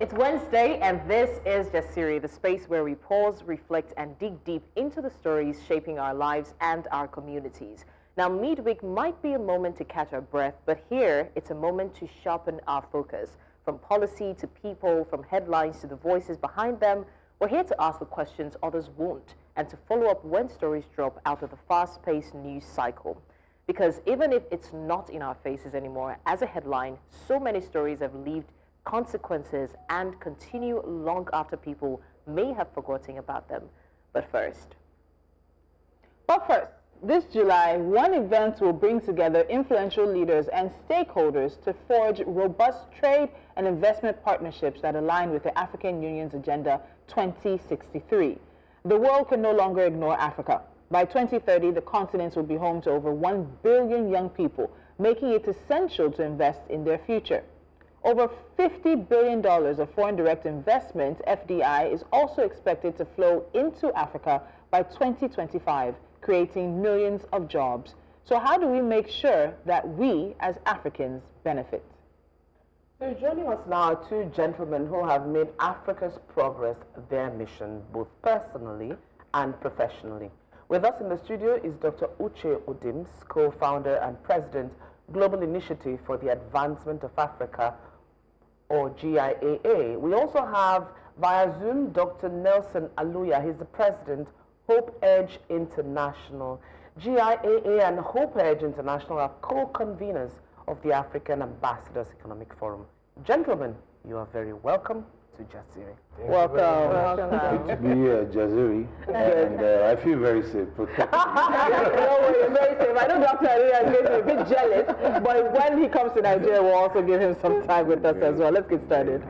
It's Wednesday, and this is Jasiri, the space where we pause, reflect, and dig deep into the stories shaping our lives and our communities. Now, midweek might be a moment to catch our breath, but here it's a moment to sharpen our focus. From policy to people, from headlines to the voices behind them, we're here to ask the questions others won't, and to follow up when stories drop out of the fast-paced news cycle. Because even if it's not in our faces anymore, as a headline, so many stories have lived consequences and continue long after people may have forgotten about them. But first, this July, one event will bring together influential leaders and stakeholders to forge robust trade and investment partnerships that align with the African Union's Agenda 2063. The world can no longer ignore Africa. By 2030, the continent will be home to over 1 billion young people, making it essential to invest in their future. Over $50 billion of foreign direct investment, FDI, is also expected to flow into Africa by 2025, creating millions of jobs. So how do we make sure that we, as Africans, benefit? So joining us now are two gentlemen who have made Africa's progress their mission, both personally and professionally. With us in the studio is Dr. Utchay Odims, co-founder and president, Global Initiative for the Advancement of Africa, or GIAA. We also have via Zoom Dr. Nelson Aluya. He's the president, Hope Edge International. GIAA and Hope Edge International are co-conveners of the African Ambassadors Economic Forum. Gentlemen, you are very welcome to Jasiri. Welcome. Good to be here, Jasiri, and I feel very safe. Protected. No, you're very safe. I know Dr. Aluya is going to be a bit jealous, but when he comes to Nigeria, we'll also give him some time with us as well. Let's get started.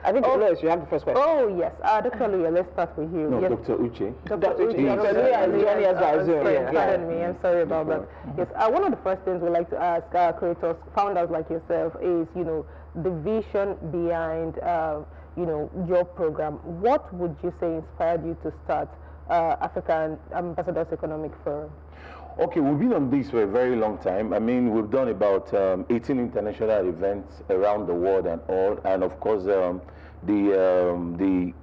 I think, Lois, you have the first question. Oh, yes. Dr. Aluya, let's start with you. No, Yes. Dr. Uche. Dr. Aluya is joining us by Zoom. Pardon me, I'm sorry about that. Yes, one of the first things we like to ask our creators, founders like yourself, is, the vision behind, your program. What would you say inspired you to start African Ambassadors Economic Forum? Okay, we've been on this for a very long time. I mean, we've done about 18 international events around the world and all, and of course, the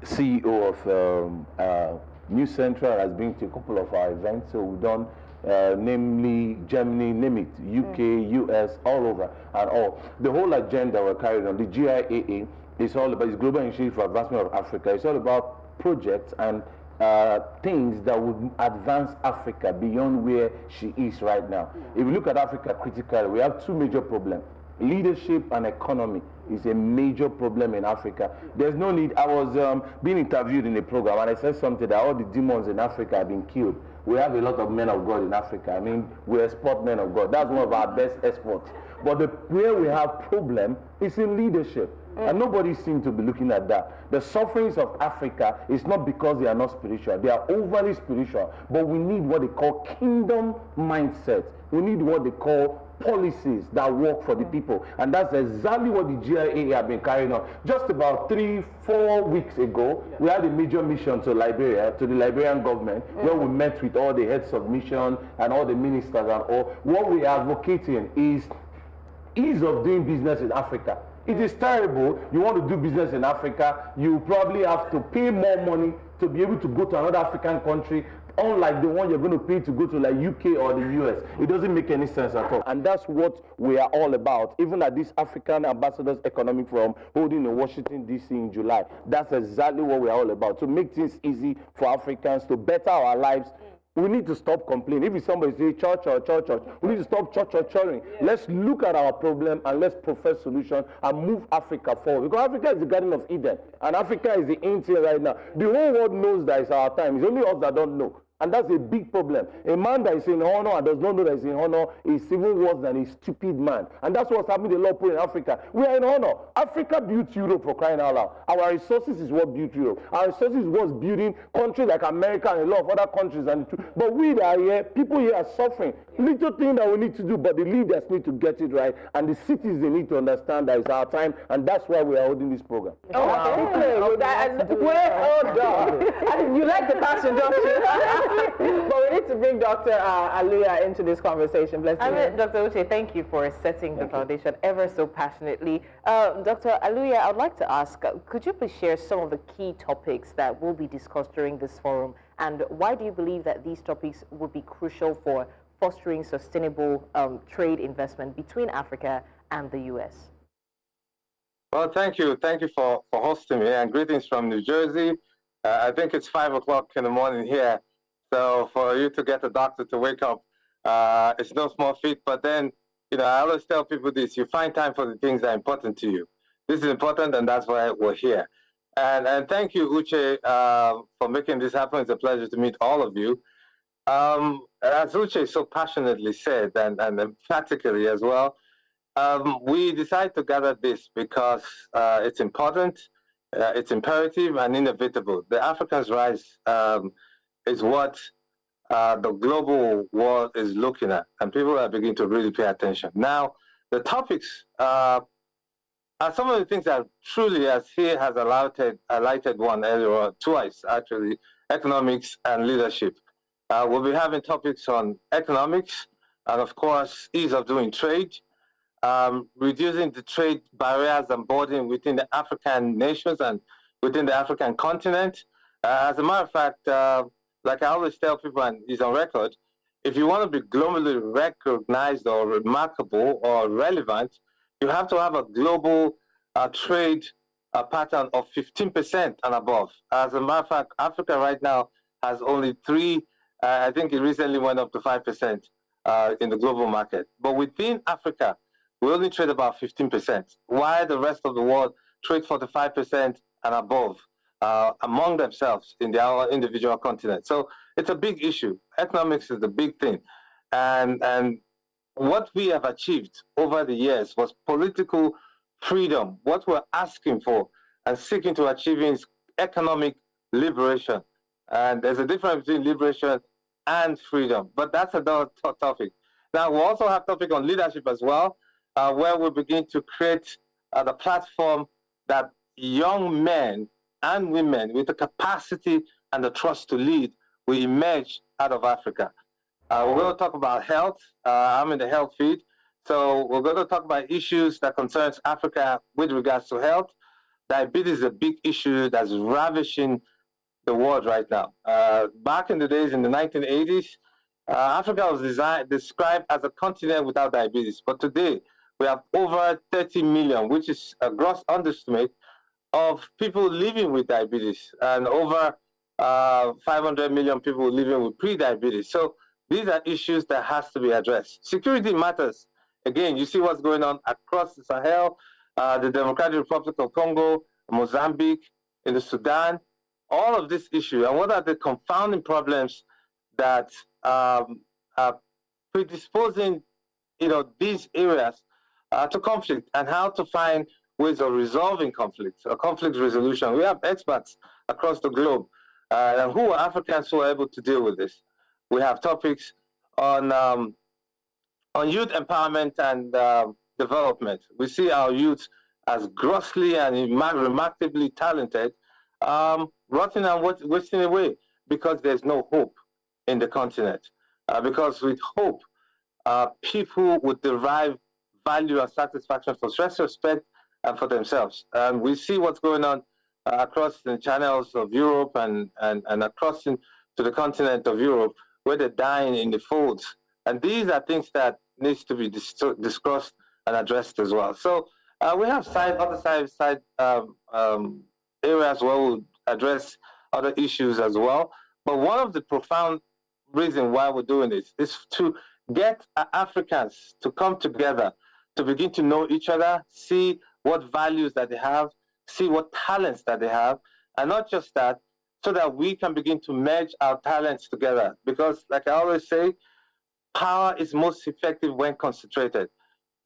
CEO of New Central has been to a couple of our events. So we've done, namely Germany, name it, UK, US, all over and all. The whole agenda we're carrying on, the GIAA, is all about, it's Global Initiative for Advancement of Africa. It's all about projects and things that would advance Africa beyond where she is right now. If you look at Africa critically, we have two major problems. Leadership and economy is a major problem in Africa. There's no need. I was being interviewed in a program, and I said something that all the demons in Africa have been killed. We have a lot of men of God in Africa. I mean, we export men of God. That's one of our best exports. But where we have problem is in leadership. And nobody seems to be looking at that. The sufferings of Africa is not because they are not spiritual. They are overly spiritual. But we need what they call kingdom mindset. We need what they call policies that work for the people. And that's exactly what the GIA have been carrying on. Just about 3-4 weeks ago, we had a major mission to Liberia, to the Liberian government, where we met with all the heads of mission and all the ministers and all. What we are advocating is ease of doing business in Africa. It is terrible. You want to do business in Africa, you probably have to pay more money to be able to go to another African country, unlike the one you're going to pay to go to like UK or the US. It doesn't make any sense at all. And that's what we are all about. Even at this African Ambassadors Economic Forum holding in Washington, D.C. in July, that's exactly what we're all about. To make things easy for Africans, to better our lives. We need to stop complaining. If somebody says church, we need to stop churching. Let's look at our problem and let's profess solution and move Africa forward. Because Africa is the Garden of Eden, and Africa is the end here right now. The whole world knows that it's our time. It's only us that don't know. And that's a big problem. A man that is in honor and does not know that he's in honor is even worse than a stupid man. And that's what's happening to the law in Africa. We are in honor. Africa built Europe, for crying out loud. Our resources is what built Europe. Our resources is what's building countries like America and a lot of other countries. But we that are here, people here are suffering. Little thing that we need to do, but the leaders need to get it right. And the cities, they need to understand that it's our time. And that's why we are holding this program. Oh, wow. Okay. Hold on. You like the passion, don't you? But we need to bring Dr. Aluya into this conversation. Bless you. Dr. Utchay, thank you for setting the foundation ever so passionately. Dr. Aluya, I would like to ask, could you please share some of the key topics that will be discussed during this forum, and why do you believe that these topics would be crucial for fostering sustainable trade investment between Africa and the U.S.? Well, thank you. Thank you for hosting me, and greetings from New Jersey. I think it's 5 o'clock in the morning here. So for you to get a doctor to wake up, it's no small feat. But then, I always tell people this: you find time for the things that are important to you. This is important, and that's why we're here. And thank you, Utchay, for making this happen. It's a pleasure to meet all of you. As Utchay so passionately said, and emphatically as well, we decided to gather this because it's important, it's imperative, and inevitable. The Africans' rise is what the global world is looking at, and people are beginning to really pay attention. Now, the topics are some of the things that truly, as he has highlighted one earlier, or twice actually, economics and leadership. We'll be having topics on economics and, of course, ease of doing trade, reducing the trade barriers and burden within the African nations and within the African continent. As a matter of fact, like I always tell people, and it's on record, if you want to be globally recognized or remarkable or relevant, you have to have a global trade pattern of 15% and above. As a matter of fact, Africa right now has only 3%. I think it recently went up to 5% in the global market. But within Africa, we only trade about 15%, while the rest of the world trade 45% and above among themselves in their individual continents. So it's a big issue. Economics is the big thing. And what we have achieved over the years was political freedom. What we're asking for and seeking to achieve is economic liberation. And there's a difference between liberation and freedom, but that's another topic. Now, we also have topic on leadership as well, where we begin to create the platform that young men and women with the capacity and the trust to lead will emerge out of Africa. We're going to talk about health. I'm in the health field, so we're going to talk about issues that concerns Africa with regards to health. Diabetes is a big issue that's ravishing the world right now. Back in the days in the 1980s, Africa was described as a continent without diabetes. But today, we have over 30 million, which is a gross underestimate of people living with diabetes, and over 500 million people living with pre-diabetes. So these are issues that has to be addressed. Security matters. Again, you see what's going on across the Sahel, the Democratic Republic of Congo, Mozambique, in the Sudan. All of this issue, and what are the confounding problems that are predisposing, these areas to conflict, and how to find ways of resolving conflicts or conflict resolution. We have experts across the globe, and who are Africans who are able to deal with this. We have topics on youth empowerment and development. We see our youth as grossly and remarkably talented, rotting and wasting away because there's no hope in the continent. Because with hope, people would derive value and satisfaction for self-respect and for themselves. And we see what's going on across the channels of Europe and across into the continent of Europe, where they're dying in the folds. And these are things that needs to be discussed and addressed as well. So we have other side areas where we'll address other issues as well. But one of the profound reasons why we're doing this is to get Africans to come together, to begin to know each other, see what values that they have, see what talents that they have, and not just that, so that we can begin to merge our talents together. Because like I always say, power is most effective when concentrated.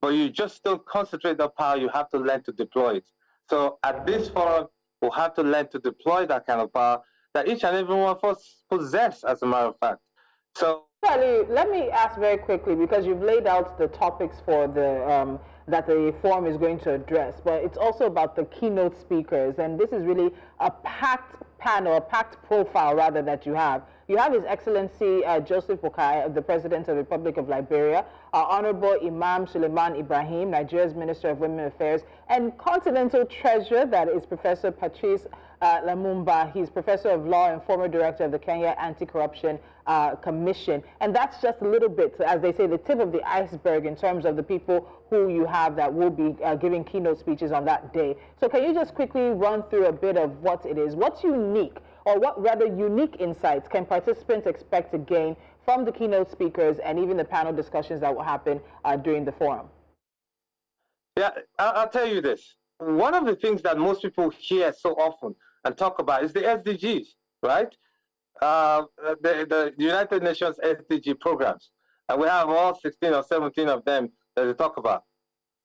But you just don't concentrate that power, you have to learn to deploy it. So at this forum, we'll have to learn to deploy that kind of power that each and every one of us possess, as a matter of fact. So Ali, let me ask very quickly, because you've laid out the topics for the that the forum is going to address, but it's also about the keynote speakers, and this is really a packed panel, a packed profile rather that you have. You have His Excellency Joseph Boakai, the President of the Republic of Liberia, Honorable Imam Suleiman Ibrahim, Nigeria's Minister of Women Affairs, and Continental Treasurer, that is Professor Patrice Lumumba. He's Professor of Law and former Director of the Kenya Anti-Corruption Commission. And that's just a little bit, as they say, the tip of the iceberg in terms of the people who you have that will be giving keynote speeches on that day. So can you just quickly run through a bit of what it is? What's unique, or what rather unique insights can participants expect to gain from the keynote speakers and even the panel discussions that will happen during the forum? Yeah, I'll tell you this. One of the things that most people hear so often and talk about is the SDGs, right? The United Nations SDG programs. And we have all 16 or 17 of them that they talk about.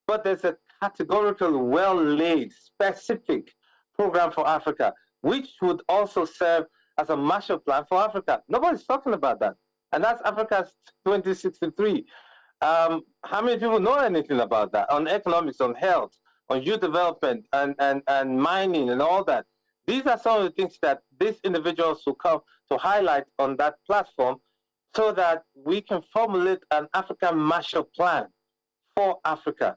But there's a categorical, well-laid, specific program for Africa, which would also serve as a Marshall Plan for Africa. Nobody's talking about that. And that's Africa's 2063. How many people know anything about that? On economics, on health, on youth development, and mining, and all that. These are some of the things that these individuals will come to highlight on that platform, so that we can formulate an African Marshall Plan for Africa.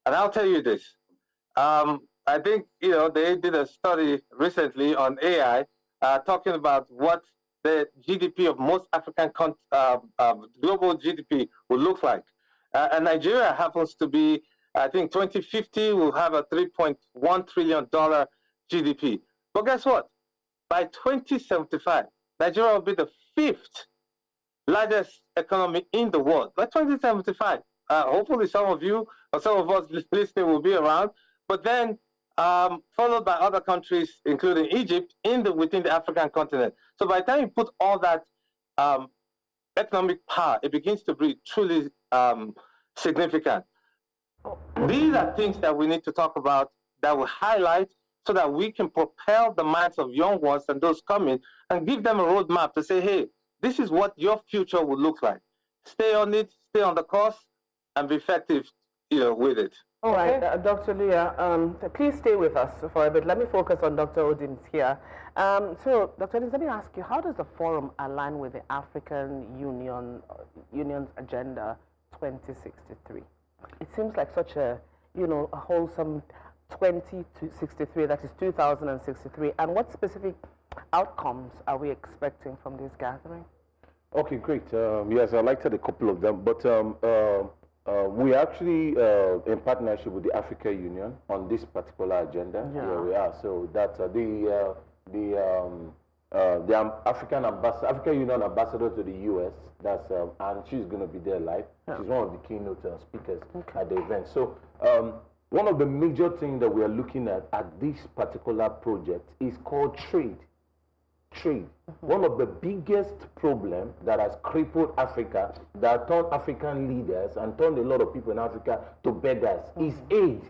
And I'll tell you this. I think, they did a study recently on AI, talking about what the GDP of most African global GDP will look like. And Nigeria happens to be, I think 2050 will have a $3.1 trillion GDP. But guess what? By 2075, Nigeria will be the 5th largest economy in the world. By 2075, hopefully some of you or some of us listening will be around, but then followed by other countries, including Egypt, within the African continent. So by the time you put all that economic power, it begins to be truly significant. These are things that we need to talk about, that will highlight, so that we can propel the minds of young ones and those coming, and give them a roadmap to say, hey, this is what your future will look like. Stay on it, stay on the course, and be effective, with it. All right, Dr. Aluya, please stay with us for a bit. Let me focus on Dr. Odims here. So, Dr. Odims, let me ask you, how does the forum align with the African Union's Agenda 2063? It seems like such a wholesome 2063, that is 2063. And what specific outcomes are we expecting from this gathering? Okay, great. Yes, I liked a couple of them, but we actually in partnership with the African Union on this particular agenda. Yeah. Here we are. So that the African Union ambassador to the U.S. That's and she's going to be there live. Yeah. She's one of the keynote speakers at the event. So one of the major things that we are looking at this particular project is called trade. Trade. One of the biggest problems that has crippled Africa, that turned African leaders and turned a lot of people in Africa to beggars, is aid.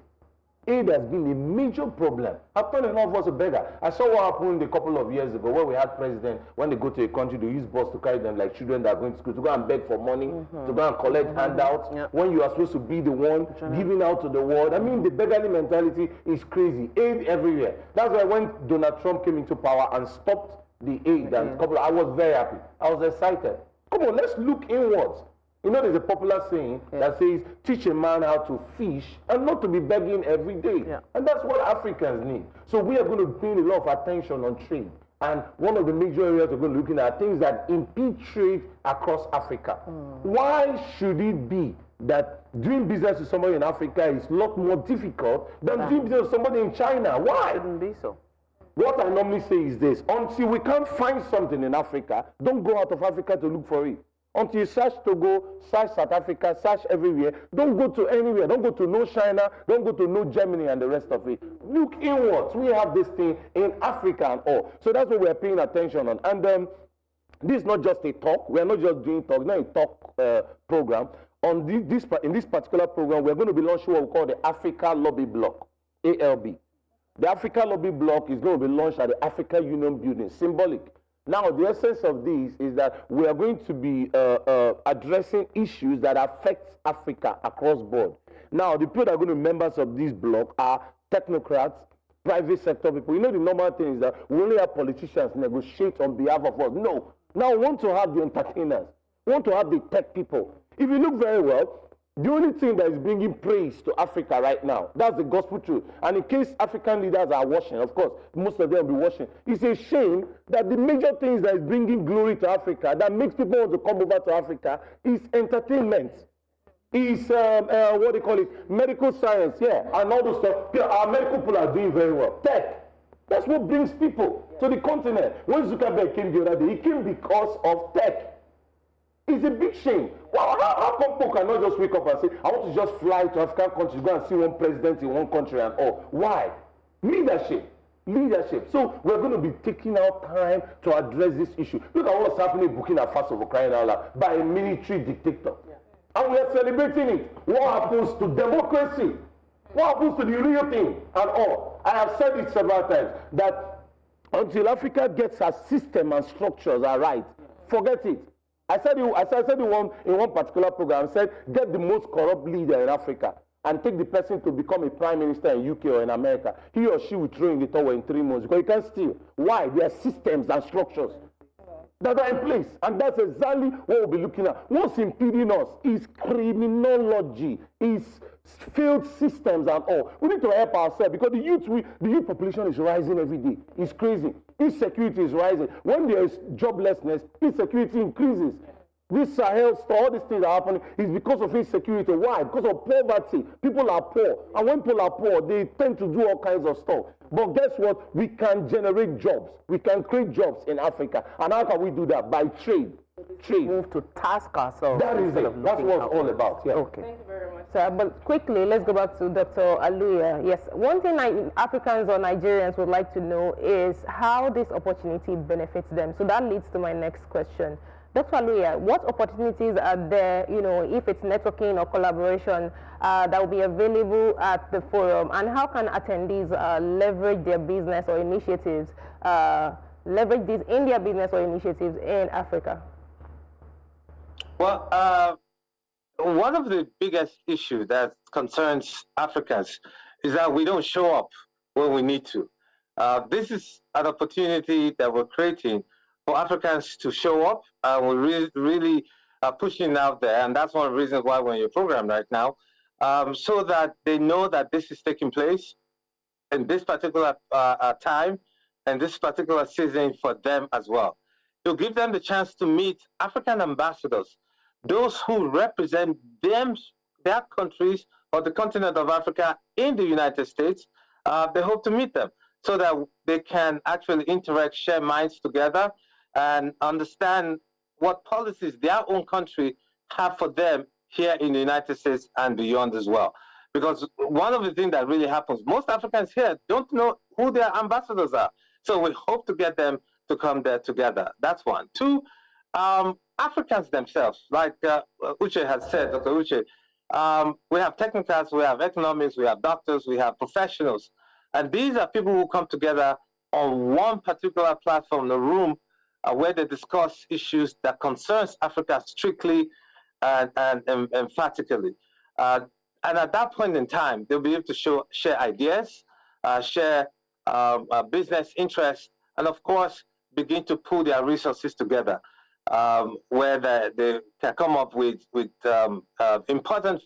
Aid has been a major problem. I've turned a lot of us to beggar. I saw what happened a couple of years ago, where we had presidents, when they go to a country, they use bus to carry them like children that are going to school, to go and beg for money, to go and collect handouts, when you are supposed to be the one giving out to the world. I mean, the beggarly mentality is crazy. Aid everywhere. That's why when Donald Trump came into power and stopped the aid, and I was very happy. I was excited. Come on, let's look inwards. There's a popular saying that says, teach a man how to fish and not to be begging every day. Yeah. And that's what Africans need. So we are going to bring a lot of attention on trade. And one of the major areas we're going to be looking at things that impede trade across Africa. Why should it be that doing business with somebody in Africa is a lot more difficult than doing business with somebody in China? Why? It shouldn't be so. What I normally say is this: until we can't find something in Africa, don't go out of Africa to look for it. Until you search Togo, search South Africa, search everywhere, don't go to anywhere. Don't go to no China, don't go to no Germany and the rest of it. Look inwards. We have this thing in Africa and all. So that's what we're paying attention on. And this is not just a talk. We're not just doing talk. It's not a talk program. In this particular program, we're going to be launching what we call the Africa Lobby Block, ALB. The Africa Lobby Block is going to be launched at the African Union building, symbolic. Now, the essence of this is that we are going to be addressing issues that affect Africa across board. Now, the people that are going to be members of this bloc are technocrats, private sector people. You know, the normal thing is that we only have politicians negotiate on behalf of us. No. Now, we want to have the entertainers. We want to have the tech people. If you look very well, the only thing that is bringing praise to Africa right now, that's the gospel truth. And in case African leaders are watching, of course, most of them will be watching, it's a shame that the major things that is bringing glory to Africa, that makes people want to come over to Africa, is entertainment. Is, what do you call it, medical science, yeah, and all those stuff. Our medical people are doing very well. Tech. That's what brings people to the continent. When Zuckerberg came the other day, he came because of tech. It's a big shame. Well, how come people cannot just wake up and say, I want to just fly to African countries, go and see one president in one country and all? Why? Leadership. Leadership. So we're going to be taking our time to address this issue. Look at what's happening in Burkina Faso, for crying out loud, by a military dictator. Yeah. And we are celebrating it. What happens to democracy? What happens to the real thing and all? I have said it several times, that until Africa gets her system and structures are right, forget it. I said in one particular program, I said, get the most corrupt leader in Africa and take the person to become a prime minister in UK or in America. He or she will throw in the towel in 3 months because you can't steal. Why? There are systems and structures that are in place. And that's exactly what we'll be looking at. What's impeding us is criminology, is failed systems and all. We need to help ourselves because the youth population is rising every day. It's crazy. Insecurity is rising. When there is joblessness, insecurity increases. This Sahel stuff, all these things are happening is because of insecurity. Why? Because of poverty. People are poor. And when people are poor, they tend to do all kinds of stuff. But guess what? We can generate jobs. We can create jobs in Africa. And how can we do that? By trade. Trade. Move to task ourselves. That is it. That's what it's all about. Yeah. Okay. Thank you very much. So, but quickly, let's go back to Dr. Aluya. Yes, one thing Africans or Nigerians would like to know is how this opportunity benefits them. So that leads to my next question. Dr. Aluya, what opportunities are there, you know, if it's networking or collaboration that will be available at the forum, and how can attendees leverage their business or initiatives, leverage these in their business or initiatives in Africa? Well, one of the biggest issues that concerns Africans is that we don't show up when we need to. This is an opportunity that we're creating for Africans to show up. We're really pushing out there, and that's one of the reasons why we're in your program right now, so that they know that this is taking place in this particular time and this particular season for them as well. To give them the chance to meet African ambassadors, those who represent them, their countries or the continent of Africa in the United States. They hope to meet them so that they can actually interact, share minds together, and understand what policies their own country have for them here in the United States and beyond as well. Because one of the things that really happens, most Africans here don't know who their ambassadors are. So we hope to get them to come there together. That's one. Two, Africans themselves, like Utchay has said, Dr. Utchay, we have technocrats, we have economics, we have doctors, we have professionals. And these are people who come together on one particular platform, the room, where they discuss issues that concerns Africa strictly and emphatically. And at that point in time, they'll be able to share ideas, share business interests, and of course, begin to pull their resources together, where they can come up with important,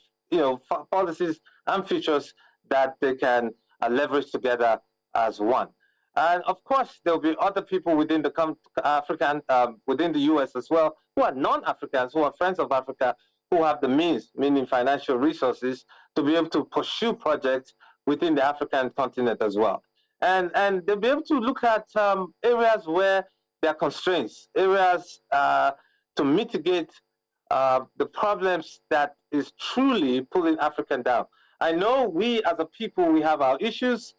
policies and features that they can leverage together as one. And of course, there will be other people within the within the U.S. as well, who are non-Africans, who are friends of Africa, who have the means, meaning financial resources, to be able to pursue projects within the African continent as well. And they'll be able to look at areas where there are constraints, areas to mitigate the problems that is truly pulling Africa down. I know we as a people, we have our issues.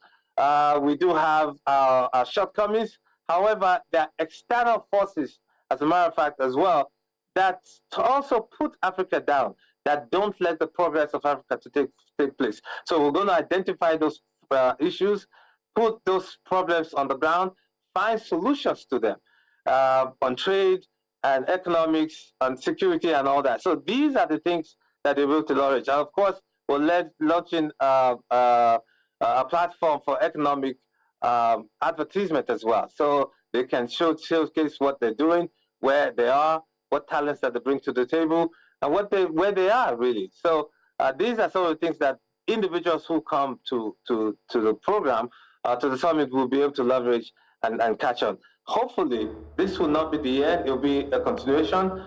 We do have our shortcomings. However, there are external forces, as a matter of fact, as well, that also put Africa down, that don't let the progress of Africa to take place. So we're going to identify those issues, put those problems on the ground, find solutions to them. on trade and economics and security and all that. So these are the things that they will to leverage. And of course, we're launching a platform for economic advertisement as well. So they can showcase what they're doing, where they are, what talents that they bring to the table, and where they are really. So these are some of the things that individuals who come to the program, to the summit, will be able to leverage and catch on. Hopefully, this will not be the end. It will be a continuation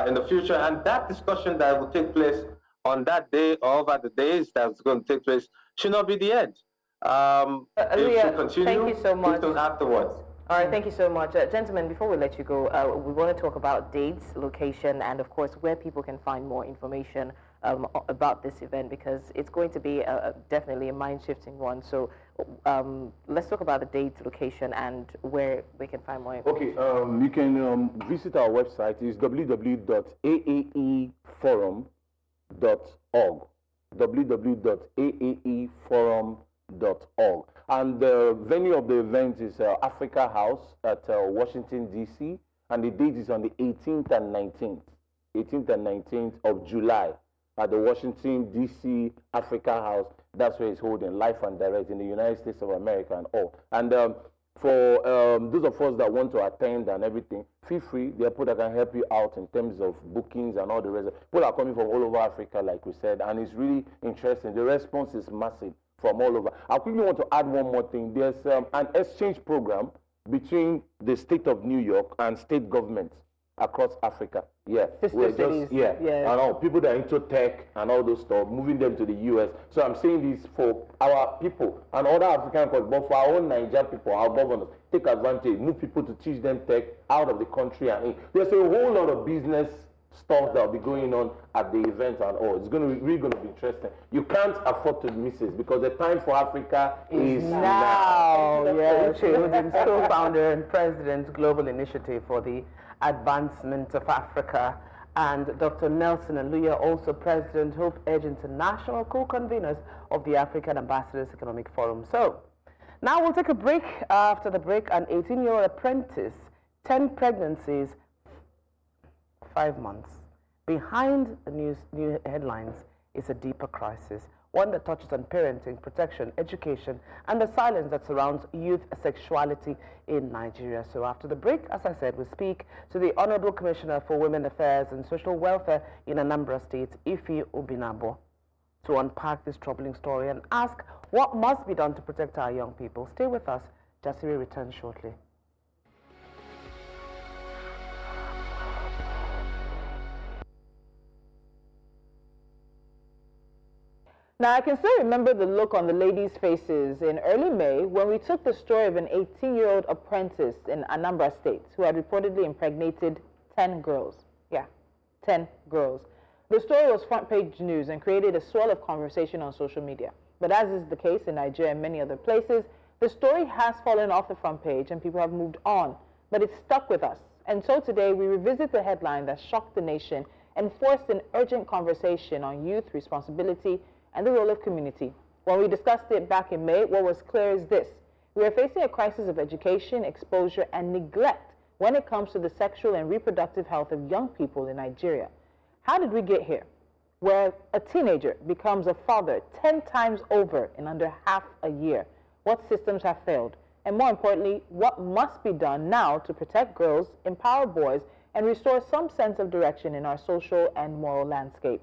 in the future. And that discussion that will take place on that day or over the days that's going to take place should not be the end. Aluya, it should continue thank you so much. Afterwards. All right, thank you so much. Gentlemen, before we let you go, we want to talk about dates, location, and of course, where people can find more information about this event, because it's going to be definitely a mind-shifting one. So let's talk about the date, location, and where we can find more information. Okay, you can visit our website. It's www.aaeforum.org. www.aaeforum.org. And the venue of the event is Africa House at Washington, D.C., and the date is on the 18th and 19th of July at the Washington, D.C. Africa House. That's where it's holding, live and direct in the United States of America and all. And for those of us that want to attend and everything, feel free. There are people that can help you out in terms of bookings and all the rest. People are coming from all over Africa, like we said, and it's really interesting. The response is massive from all over. I quickly want to add one more thing. There's an exchange program between the state of New York and state governments across Africa. Yeah, Sister cities. Yeah, yes. And all people that are into tech and all those stuff, moving them to the US. So I'm saying this for our people and other African countries, but for our own Nigerian people, our governors, take advantage, move people to teach them tech out of the country and in. There's a whole lot of business stuff that will be going on at the event and all. It's really going to be interesting. You can't afford to miss it because the time for Africa is now. Yes, Utchay Odims, co-founder and president, Global Initiative for the Advancement of Africa, and Dr. Nelson Aluya, also president, Hope Edge International, co-conveners of the African Ambassadors Economic Forum. So now we'll take a break. After the break, an 18-year-old apprentice, 10 pregnancies, 5 months. Behind the new headlines is a deeper crisis, one that touches on parenting, protection, education, and the silence that surrounds youth sexuality in Nigeria. So after the break, as I said, we speak to the Honorable Commissioner for Women Affairs and Social Welfare in Anambra State, Utchay Odims, to unpack this troubling story and ask what must be done to protect our young people. Stay with us. Jasiri returns shortly. Now, I can still remember the look on the ladies' faces in early May when we took the story of an 18-year-old apprentice in Anambra State who had reportedly impregnated 10 girls. Yeah, 10 girls. The story was front-page news and created a swell of conversation on social media. But as is the case in Nigeria and many other places, the story has fallen off the front page and people have moved on. But it's stuck with us. And so today we revisit the headline that shocked the nation and forced an urgent conversation on youth responsibility and the role of community. When we discussed it back in May, what was clear is this: we are facing a crisis of education, exposure, and neglect when it comes to the sexual and reproductive health of young people in Nigeria. How did we get here? Where a teenager becomes a father 10 times over in under half a year. What systems have failed? And more importantly, what must be done now to protect girls, empower boys, and restore some sense of direction in our social and moral landscape?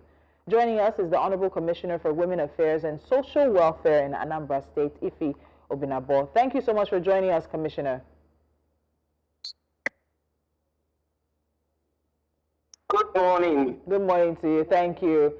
Joining us is the Honorable Commissioner for Women Affairs and Social Welfare in Anambra State, Utchay Odims. Thank you so much for joining us, Commissioner. Good morning. Good morning to you. Thank you.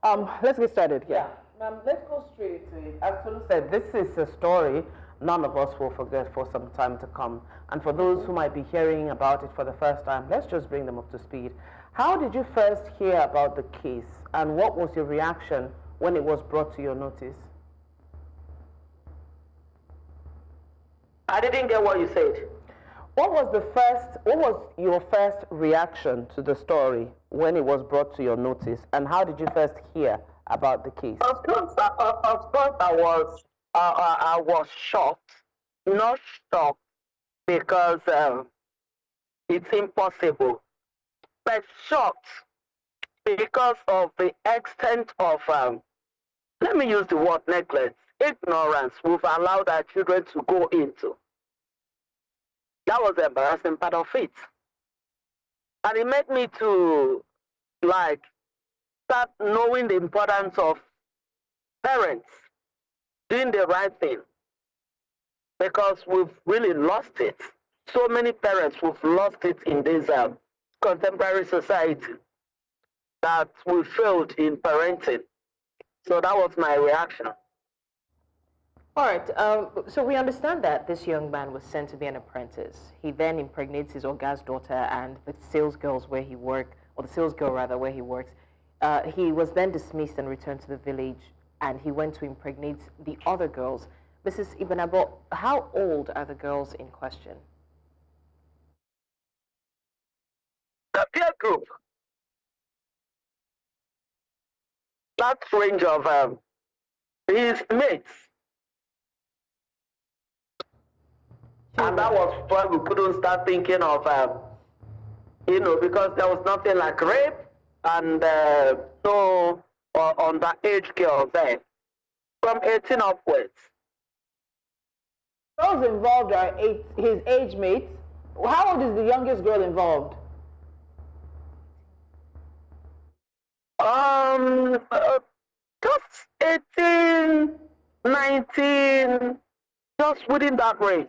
Let's get started. Yeah, let's go straight to it. As Tolu said, this is a story none of us will forget for some time to come. And for those who might be hearing about it for the first time, let's just bring them up to speed. How did you first hear about the case, and what was your reaction when it was brought to your notice? I didn't get what you said. What was your first reaction to the story when it was brought to your notice, and how did you first hear about the case? Of course, I was shocked, not shocked, because it's impossible. But shocked because of the extent of, let me use the word neglect, ignorance we've allowed our children to go into. That was the embarrassing part of it. And it made me to, like, start knowing the importance of parents doing the right thing, because we've really lost it. So many parents, we've lost it in this contemporary society, that we failed in parenting. So that was my reaction. All right, so we understand that this young man was sent to be an apprentice. He then impregnates his Oga's daughter and the sales girls where he worked, or the sales girl rather, where he works. He was then dismissed and returned to the village, and he went to impregnate the other girls. Mrs. Ibanabo, how old are the girls in question? The peer group, that range of his mates. And that was why we couldn't start thinking of, because there was nothing like rape and no underage girls there. From 18 upwards. Girls involved are his age mates. How old is the youngest girl involved? Just 18, 19, just within that range.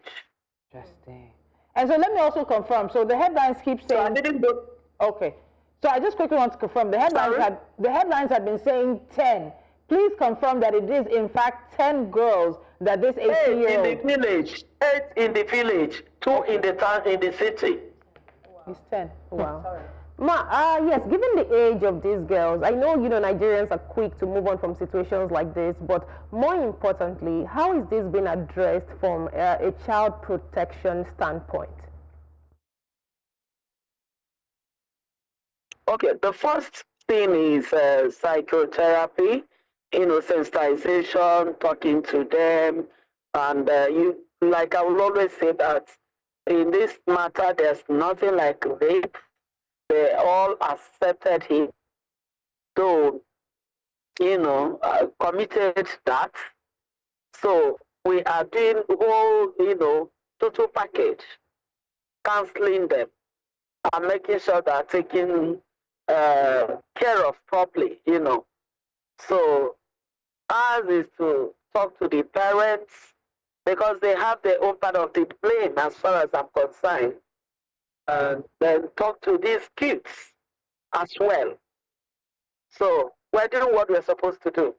Interesting. And so let me also confirm. So the headlines keep saying. So I didn't go. Okay. So I just quickly want to confirm. The headlines had been saying 10. Please confirm that it is in fact 10 girls that this 18-year-old. 8 in the village, 8 in the village, 2 in the town, in the city. It's 10. Wow. Ma, yes, given the age of these girls, I know, Nigerians are quick to move on from situations like this, but more importantly, how is this being addressed from a child protection standpoint? Okay, the first thing is psychotherapy, sensitization, talking to them, and like I will always say that in this matter, there's nothing like rape. They all accepted him, so committed that. So we are doing whole, total package, counseling them and making sure they're taken care of properly, So ours is to talk to the parents, because they have their own part of the blame as far as I'm concerned. And then talk to these kids as well. So we're doing what we're supposed to do.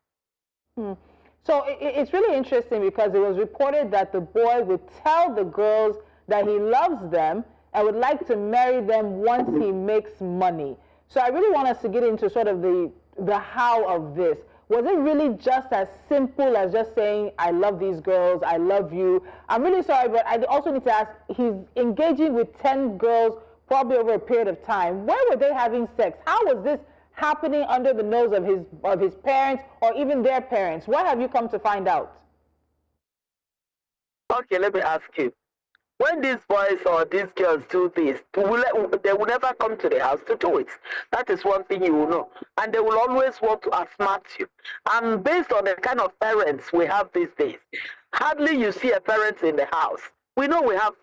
So it's really interesting because it was reported that the boy would tell the girls that he loves them and would like to marry them once he makes money. So I really want us to get into sort of the how of this. Was it really just as simple as just saying, I love these girls, I love you? I'm really sorry, but I also need to ask, he's engaging with 10 girls probably over a period of time. Where were they having sex? How was this happening under the nose of his parents or even their parents? What have you come to find out? Okay, let me ask you. When these boys or these girls do this, they will never come to the house to do it. That is one thing you will know. And they will always want to outsmart you. And based on the kind of parents we have these days, hardly you see a parent in the house. We know we have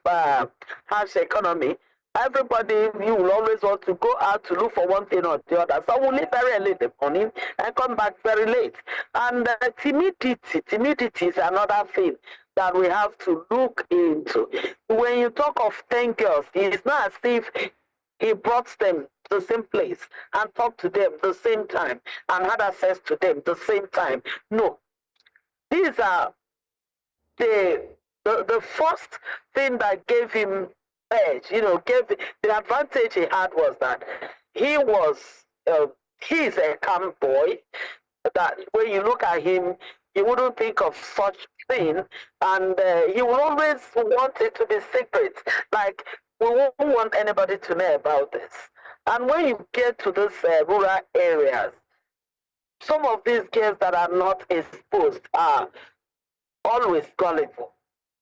harsh economy. Everybody, you will always want to go out to look for one thing or the other. So we'll leave very early in the morning and come back very late. And timidity is another thing that we have to look into. When you talk of 10 girls, it's not as if he brought them to the same place and talked to them the same time and had access to them the same time. No. These are the first thing that gave him edge, gave the advantage he had was that he's a calm boy, that when you look at him, you wouldn't think of such thing, and he will always want it to be secret. Like, we won't want anybody to know about this. And when you get to these rural areas, some of these girls that are not exposed are always gullible.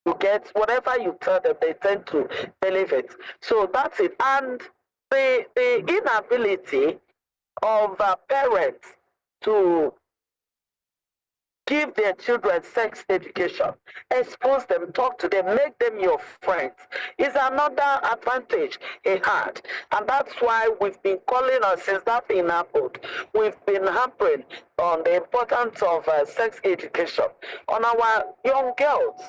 You get whatever you tell them, they tend to believe it. So that's it. And the inability of parents to give their children sex education, expose them, talk to them, make them your friends, is another advantage it had. And that's why we've been calling on, since that thing happened, we've been hampering on the importance of sex education on our young girls,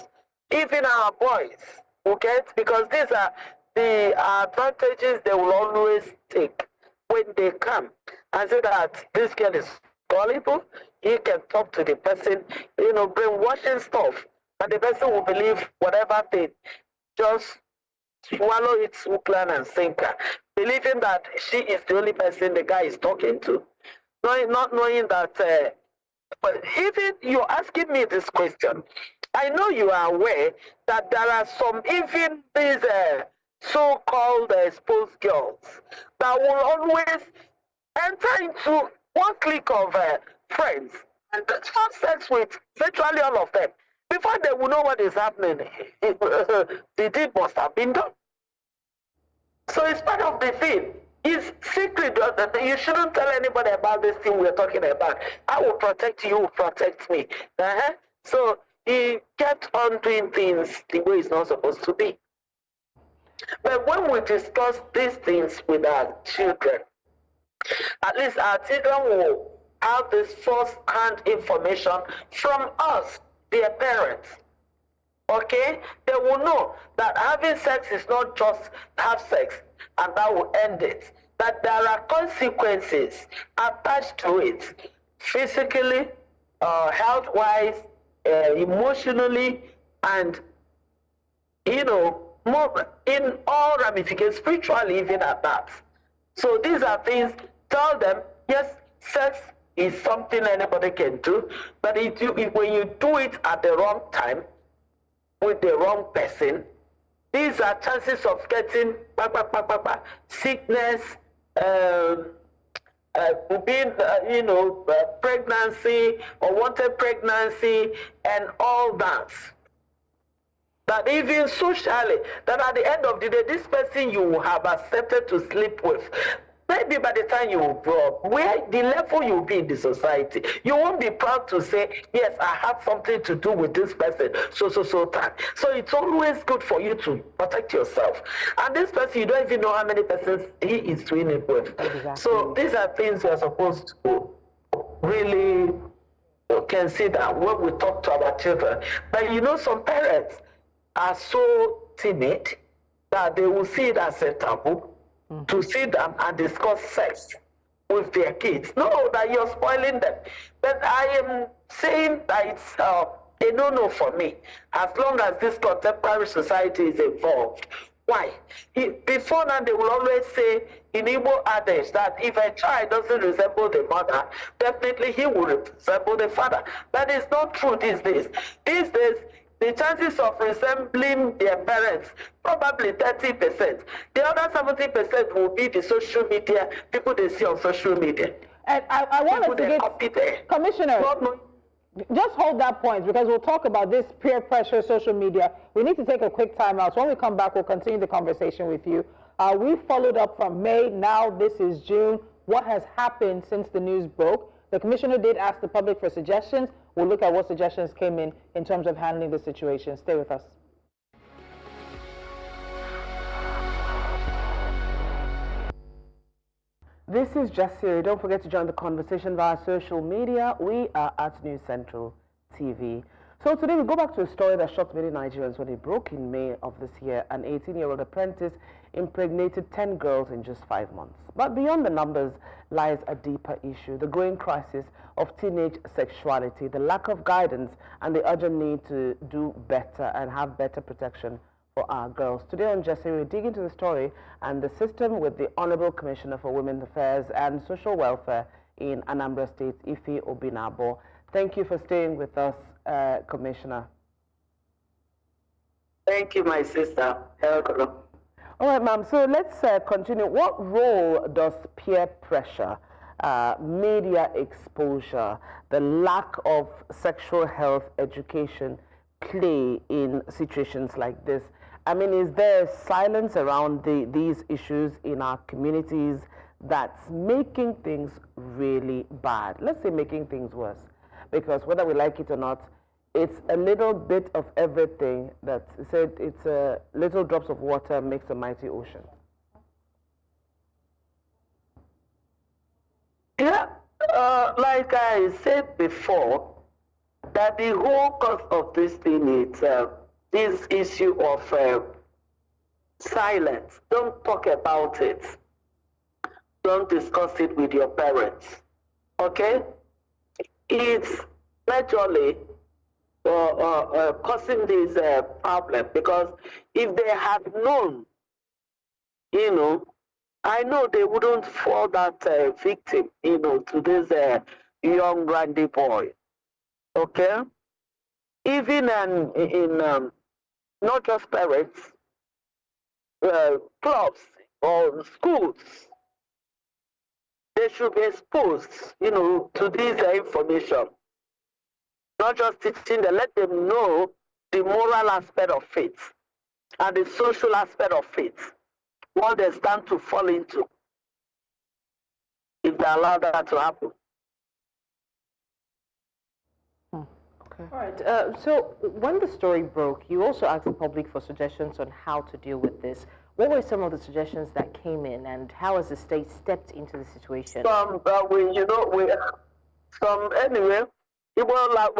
even our boys, okay? Because these are the advantages they will always take when they come and say that this girl is gullible. He can talk to the person, brainwashing stuff, and the person will believe whatever they just swallow it hook, line, and sinker, believing that she is the only person the guy is talking to, not knowing that. But even you're asking me this question, I know you are aware that there are some, even these so-called exposed girls that will always enter into one clique of friends and have sex with virtually all of them. Before they will know what is happening, the deed must have been done. So it's part of the thing. It's secret. You shouldn't tell anybody about this thing we're talking about. I will protect you, you will protect me. So he kept on doing things the way it's not supposed to be. But when we discuss these things with our children, at least our children will have this first-hand information from us, their parents. Okay? They will know that having sex is not just have sex and that will end it. That there are consequences attached to it, physically, health-wise, emotionally, and, more in all ramifications, spiritually even at that. So these are things, tell them, yes, sex is something anybody can do, but when you do it at the wrong time, with the wrong person, these are chances of getting sickness, being, pregnancy, unwanted pregnancy, and all that. That even socially, that at the end of the day, this person you have accepted to sleep with, maybe by the time you grow up, where the level you'll be in the society, you won't be proud to say, yes, I have something to do with this person, so time. So it's always good for you to protect yourself. And this person, you don't even know how many persons he is doing it with. Exactly. So these are things you're supposed to really consider when we talk to our children. But some parents are so timid that they will see it as a taboo to sit down and discuss sex with their kids. No, that you're spoiling them. But I am saying that it's a no-no for me, as long as this contemporary society is evolved. Why? Before now, they will always say in Igbo adage that if a child doesn't resemble the mother, definitely he will resemble the father. That is not true these days. These days, the chances of resembling their parents, probably 30%. The other 70% will be the social media, people they see on social media. And I want us to get, Commissioner, just hold that point, because we'll talk about this peer pressure, social media. We need to take a quick time out. So when we come back, we'll continue the conversation with you. We followed up from May, now this is June. What has happened since the news broke? The Commissioner did ask the public for suggestions. We'll look at what suggestions came in terms of handling the situation. Stay with us. This is Jasiri. Don't forget to join the conversation via social media. We are at News Central TV. So today we go back to a story that shocked many Nigerians when it broke in May of this year. An 18-year-old apprentice impregnated 10 girls in just 5 months. But beyond the numbers lies a deeper issue, the growing crisis of teenage sexuality, the lack of guidance, and the urgent need to do better and have better protection for our girls. Today on Jesse, we dig into the story and the system with the Honorable Commissioner for Women's Affairs and Social Welfare in Anambra State, Utchay Odims. Thank you for staying with us, Commissioner. Thank you, my sister. All right, ma'am. So let's continue. What role does peer pressure, media exposure, the lack of sexual health education play in situations like this? I mean, is there silence around these issues in our communities that's making things really bad? Let's say making things worse. Because whether we like it or not, it's a little bit of everything that said it's a little drops of water makes a mighty ocean. Yeah, like I said before, that the whole cause of this thing is this issue of silence. Don't talk about it. Don't discuss it with your parents. Okay? It's naturally causing this problem, because if they had known, you know, I know they wouldn't fall that victim, you know, to this young randy boy. Okay? Even in not just parents, clubs or schools, they should be exposed, you know, to this information. Not just teaching them, let them know the moral aspect of faith and the social aspect of faith, what they stand to fall into if they allow that to happen. Okay. All right. So when the story broke, you also asked the public for suggestions on how to deal with this. What were some of the suggestions that came in, and how has the state stepped into the situation? Anyway, people like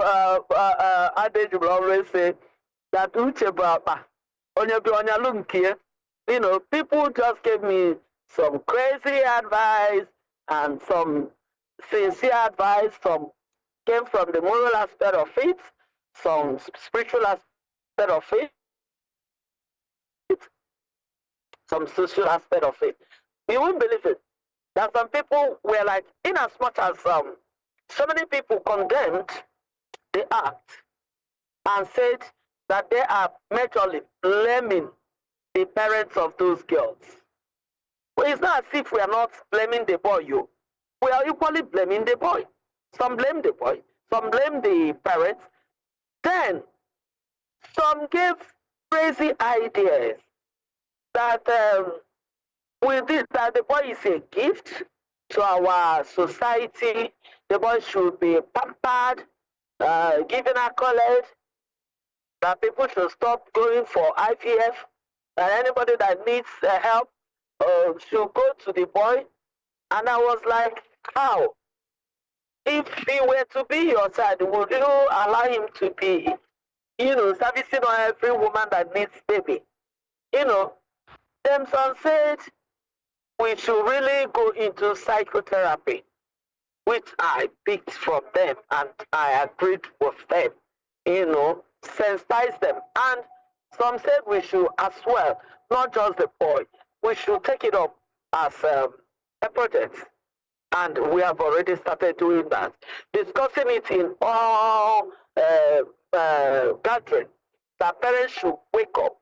adage will always say that Utchay Baba, you know, people just gave me some crazy advice and some sincere advice. Some came from the moral aspect of faith, some spiritual aspect of faith, some social aspect of it. You won't believe it. That some people were like, in as much as so many people condemned the act and said that they are majorly blaming the parents of those girls. Well, it's not as if we are not blaming the boy, we are equally blaming the boy. Some blame the boy, some blame the parents. Then some gave crazy ideas that with this, that the boy is a gift to our society. The boy should be pampered, given accolades, that people should stop going for IVF, and anybody that needs help should go to the boy. And I was like, how? If he were to be your child, would you allow him to be, you know, servicing on every woman that needs baby? You know, them son said we should really go into psychotherapy, which I picked from them and I agreed with them, you know, sensitize them. And some said we should as well, not just the boy, we should take it up as a project. And we have already started doing that, discussing it in all gatherings, that parents should wake up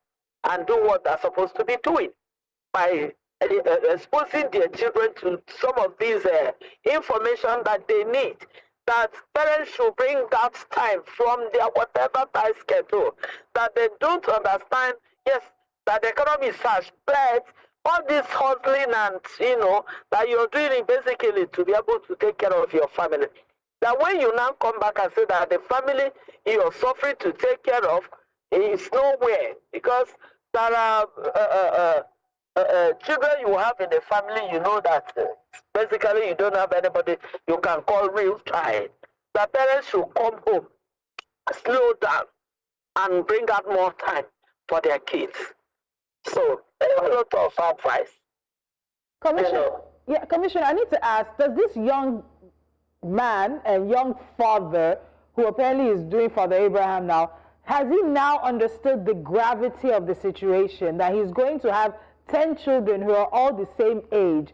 and do what they're supposed to be doing by exposing their children to some of these information that they need. That parents should bring that time from their whatever time schedule, that they don't understand, yes, that the economy is such, but all this hustling and, you know, that you're doing it basically to be able to take care of your family. That when you now come back and say that the family you're suffering to take care of is nowhere, because there are children you have in the family, you know that basically you don't have anybody you can call real child. The parents should come home, slow down, and bring out more time for their kids. So, a lot of advice. Commissioner, I need to ask, does this young man and young father, who apparently is doing Father Abraham now, has he now understood the gravity of the situation, that he's going to have 10 children who are all the same age?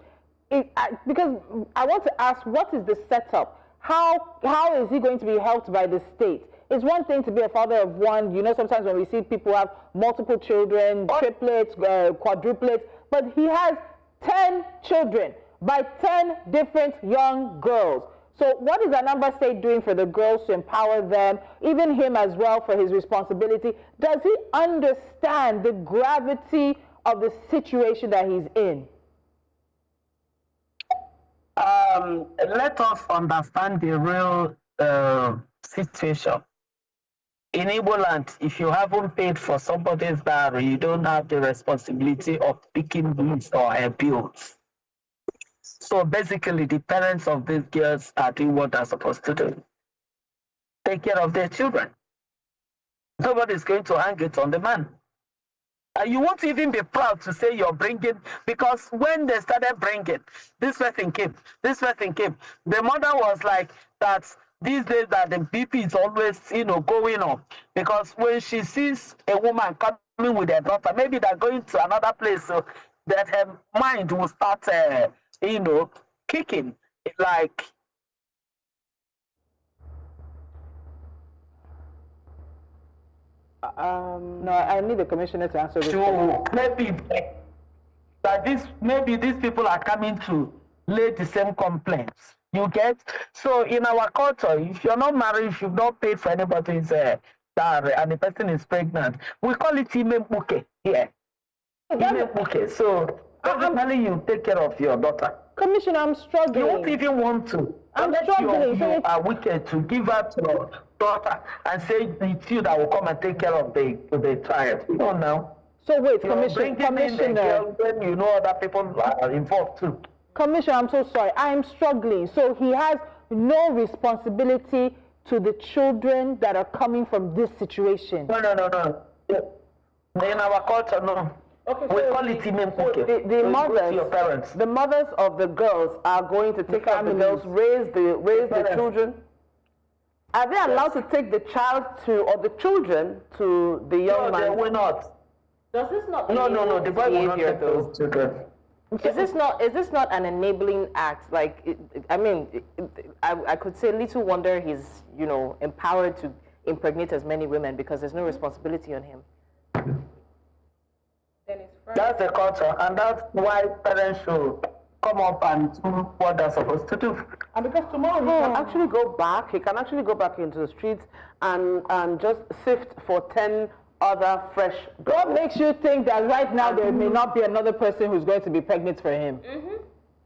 Because I want to ask, what is the setup? How is he going to be helped by the state? It's one thing to be a father of one. You know, sometimes when we see people have multiple children, triplets, quadruplets, but he has 10 children by 10 different young girls. So what is Anambra State doing for the girls to empower them, even him as well for his responsibility? Does he understand the gravity of the situation that he's in? Let us understand the real situation. In Igbo land, if you haven't paid for somebody's dowry, you don't have the responsibility of picking bills or bills. So basically, the parents of these girls are doing what they're supposed to do. Take care of their children. Nobody's going to hang it on the man. And you won't even be proud to say you're bringing, because when they started bringing, this person came, this person came. The mother was like, that these days that the BP is always, going up. Because when she sees a woman coming with her daughter, maybe they're going to another place, so that her mind will start, kicking. Like, no, I need the commissioner to answer this. So maybe these people are coming to lay the same complaints. You get? So in our culture, if you're not married, if you've not paid for anybody's dowry and the person is pregnant, we call it imegbuke here. Imegbuke. So basically you take care of your daughter. Commissioner, I'm struggling. You won't even want to. I'm struggling. You are wicked to give her to your daughter and say it's you that will come and take care of the child. You know now. So wait, Commissioner. Then you know other people are involved too. Commissioner, I'm so sorry. I'm struggling. So he has no responsibility to the children that are coming from this situation. No. In our culture, no. Okay, we call it imegbuke. The mothers of the girls are going to take care of the girls, raise the children. Are they allowed to take the child or the children to the young man? No, they will not. Does this not? No. The boy will not take those children. Is this not an enabling act? Like, I could say little wonder he's, empowered to impregnate as many women because there's no responsibility on him. That's the culture, and that's why parents should come up and do what they're supposed to do. And because tomorrow he can actually go back into the streets and just sift for 10 other fresh girls. What makes you think that right now there may not be another person who's going to be pregnant for him?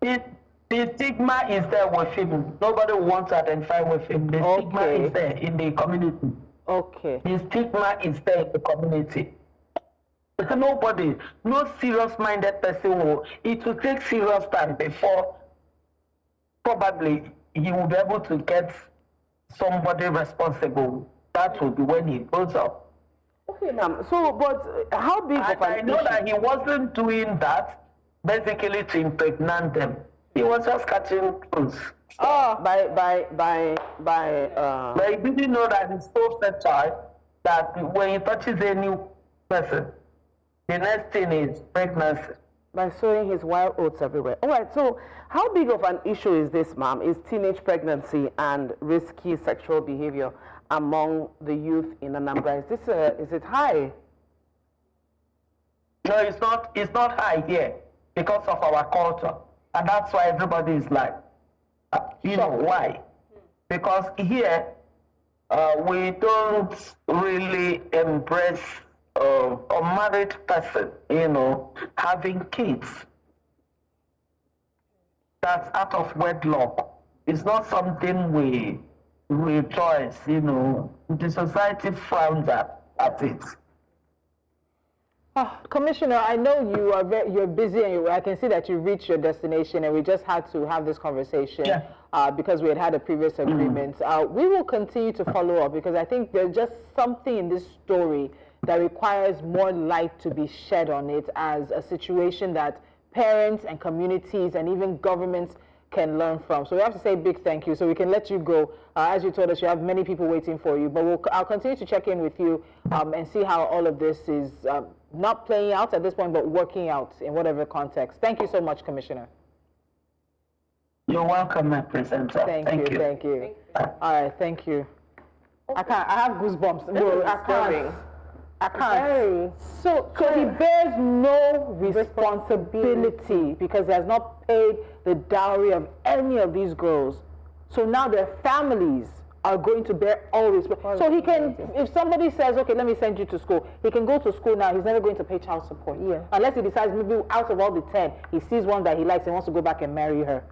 The stigma is there with him. Nobody wants to identify with him. The stigma is there in the community. Okay. The stigma is there in the community. Nobody, no serious-minded person it will take serious time before probably he will be able to get somebody responsible. That will be when he grows up. Okay, ma'am. So, but how big of an I know that he wasn't doing that basically to impregnate them. He was just catching cruise. But he didn't know that it's so fertile that when he touches a new person, the next thing is pregnancy. By sowing his wild oats everywhere. All right, so how big of an issue is this, ma'am? Is teenage pregnancy and risky sexual behavior among the youth in Anambra? Is it high? No, it's not. It's not high here because of our culture, and that's why everybody is like, you know why? Because here we don't really embrace a married person, having kids. That's out of wedlock. It's not something we rejoice, The society frowns at it. Commissioner, I know you're busy and I can see that you've reached your destination, and we just had to have this conversation because we had a previous agreement. We will continue to follow up because I think there's just something in this story that requires more light to be shed on it as a situation that parents and communities and even governments can learn from. So we have to say a big thank you. So we can let you go. As you told us, you have many people waiting for you. But I'll continue to check in with you and see how all of this is not playing out at this point, but working out in whatever context. Thank you so much, Commissioner. You're welcome, my presenter. Thank you. All right, thank you. I have goosebumps. No, I can't. So he bears no responsibility because he has not paid the dowry of any of these girls. So now their families are going to bear all responsibility. So he can, if somebody says, okay, let me send you to school, he can go to school now, he's never going to pay child support. Yeah. Unless he decides maybe out of all the 10, he sees one that he likes and wants to go back and marry her.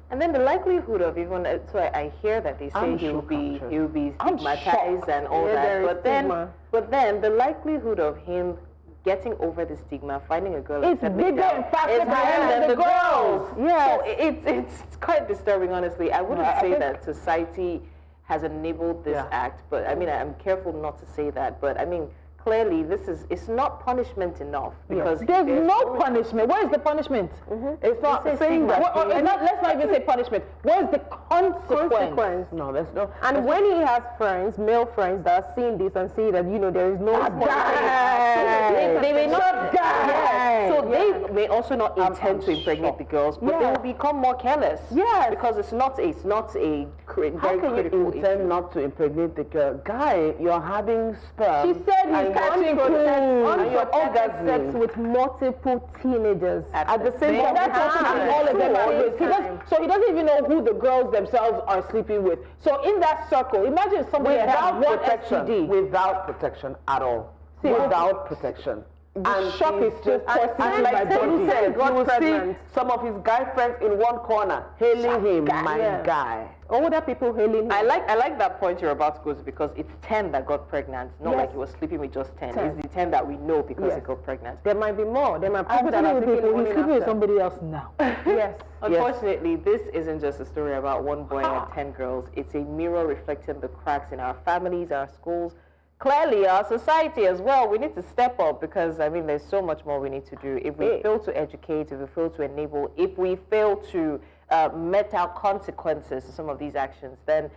And then the likelihood of even, so I hear that they say he will be stigmatized and all that, but then the likelihood of him getting over the stigma, finding a girl, it's bigger and faster than the girls. Yes. So it's quite disturbing, honestly. I wouldn't say that society has enabled this act, but I mean, I'm careful not to say that, but I mean, clearly it's not punishment enough, because there's no punishment. Where is the punishment? It's not saying that. Let's not even say punishment. Where is the consequence? No, there's no. And when he has friends, male friends, that are seeing this and see that, there is no they may not so they may also not intend to impregnate the girls, but they will become more careless. Yes. Because it's not a very How can you intend not to impregnate the girl? Guy, you're having sperm. She said he's catching unprotected sex with multiple teenagers. At the same time, that's all of them always. So he doesn't even know who the girls themselves are sleeping with. So in that circle, imagine somebody without has one protection, STD. without protection at all. Without protection. And shock is just and like Tony said, you will see some of his guy friends in one corner hailing him, my guy. Older people hailing him. I like that point you're about to go to, because it's 10 that got pregnant, not like he was sleeping with just 10. It's the 10 that we know because he got pregnant. There might be more. There might be people that are he's sleeping with somebody else now. Yes. Unfortunately, this isn't just a story about one boy and 10 girls. It's a mirror reflecting the cracks in our families, our schools, clearly our society as well. We need to step up, because I mean, there's so much more we need to do. If we fail to educate, if we fail to enable, if we fail to met out consequences to some of these actions, then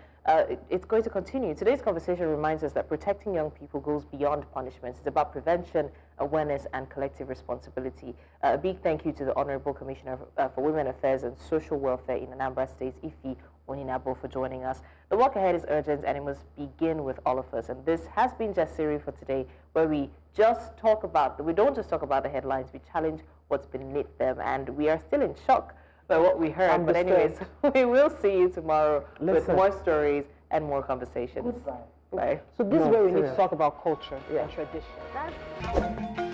it's going to continue. Today's conversation reminds us that protecting young people goes beyond punishments. It's about prevention, awareness, and collective responsibility. A big thank you to the Honorable Commissioner for Women Affairs and Social Welfare in Anambra State, Ife Oninabo, for joining us. The work ahead is urgent, and it must begin with all of us. And this has been Just Siri for today, where we don't just talk about the headlines, we challenge what's beneath them, and we are still in shock by what we heard. But anyways, we will see you tomorrow with more stories and more conversations. Goodbye. Bye. So this is where we need to talk about culture and tradition.